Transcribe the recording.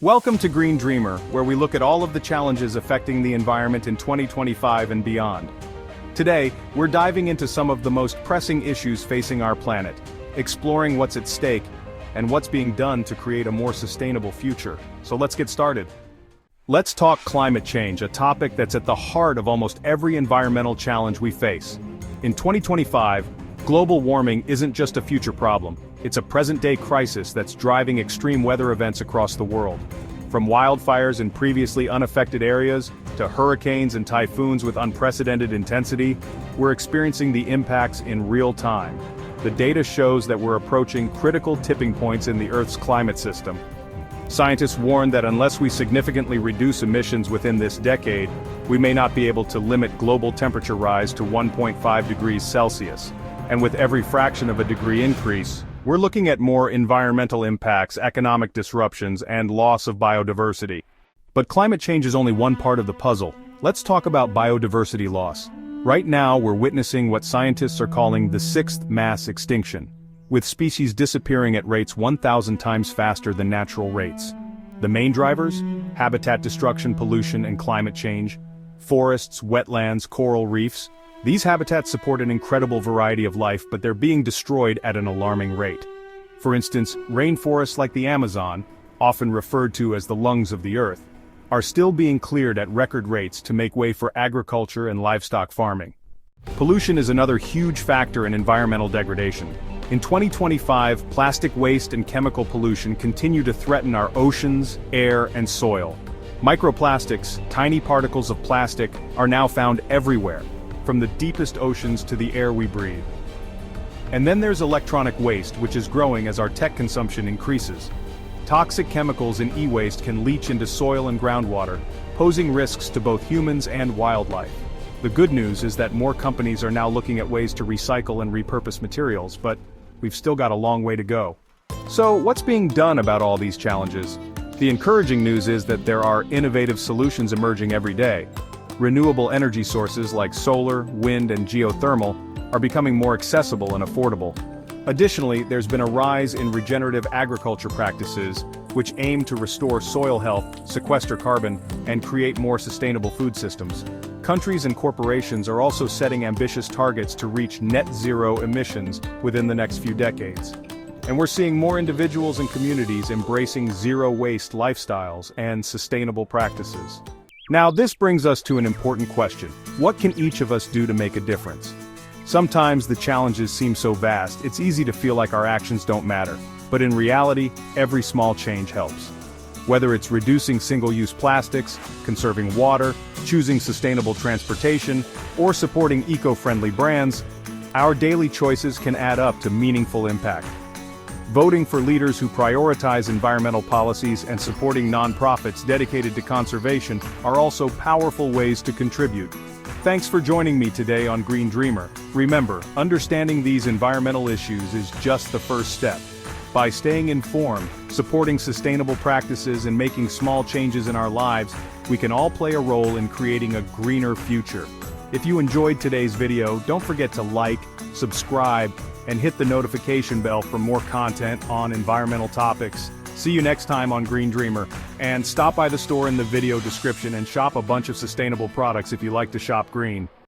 Welcome to Green Dreamer, where we look at all of the challenges affecting the environment in 2025 and beyond. Today, we're diving into some of the most pressing issues facing our planet, exploring what's at stake, and what's being done to create a more sustainable future. So let's get started. Let's talk climate change, a topic that's at the heart of almost every environmental challenge we face. In 2025, global warming isn't just a future problem. It's a present-day crisis that's driving extreme weather events across the world. From wildfires in previously unaffected areas, to hurricanes and typhoons with unprecedented intensity, we're experiencing the impacts in real time. The data shows that we're approaching critical tipping points in the Earth's climate system. Scientists warn that unless we significantly reduce emissions within this decade, we may not be able to limit global temperature rise to 1.5 degrees Celsius. And with every fraction of a degree increase, we're looking at more environmental impacts, economic disruptions, and loss of biodiversity. But climate change is only one part of the puzzle. Let's talk about biodiversity loss. Right now, we're witnessing what scientists are calling the sixth mass extinction, with species disappearing at rates 1,000 times faster than natural rates. The main drivers? Habitat destruction, pollution, and climate change. Forests, wetlands, coral reefs. These habitats support an incredible variety of life, but they're being destroyed at an alarming rate. For instance, rainforests like the Amazon, often referred to as the lungs of the Earth, are still being cleared at record rates to make way for agriculture and livestock farming. Pollution is another huge factor in environmental degradation. In 2025, plastic waste and chemical pollution continue to threaten our oceans, air, and soil. Microplastics, tiny particles of plastic, are now found everywhere, from the deepest oceans to the air we breathe. And then there's electronic waste, which is growing as our tech consumption increases. Toxic chemicals in e-waste can leach into soil and groundwater, posing risks to both humans and wildlife. The good news is that more companies are now looking at ways to recycle and repurpose materials, but we've still got a long way to go. So, what's being done about all these challenges? The encouraging news is that there are innovative solutions emerging every day. Renewable energy sources like solar, wind, and geothermal are becoming more accessible and affordable. Additionally, there's been a rise in regenerative agriculture practices, which aim to restore soil health, sequester carbon, and create more sustainable food systems. Countries and corporations are also setting ambitious targets to reach net zero emissions within the next few decades. And we're seeing more individuals and communities embracing zero-waste lifestyles and sustainable practices. Now, this brings us to an important question. What can each of us do to make a difference? Sometimes the challenges seem so vast, it's easy to feel like our actions don't matter. But in reality, every small change helps. Whether it's reducing single-use plastics, conserving water, choosing sustainable transportation, or supporting eco-friendly brands, our daily choices can add up to meaningful impact. Voting for leaders who prioritize environmental policies and supporting nonprofits dedicated to conservation are also powerful ways to contribute. Thanks for joining me today on Green Dreamer. Remember, understanding these environmental issues is just the first step. By staying informed, supporting sustainable practices, and making small changes in our lives, we can all play a role in creating a greener future. If you enjoyed today's video, don't forget to like, subscribe, and hit the notification bell for more content on environmental topics. See you next time on Green Dreamer, and stop by the store in the video description and shop a bunch of sustainable products if you like to shop green.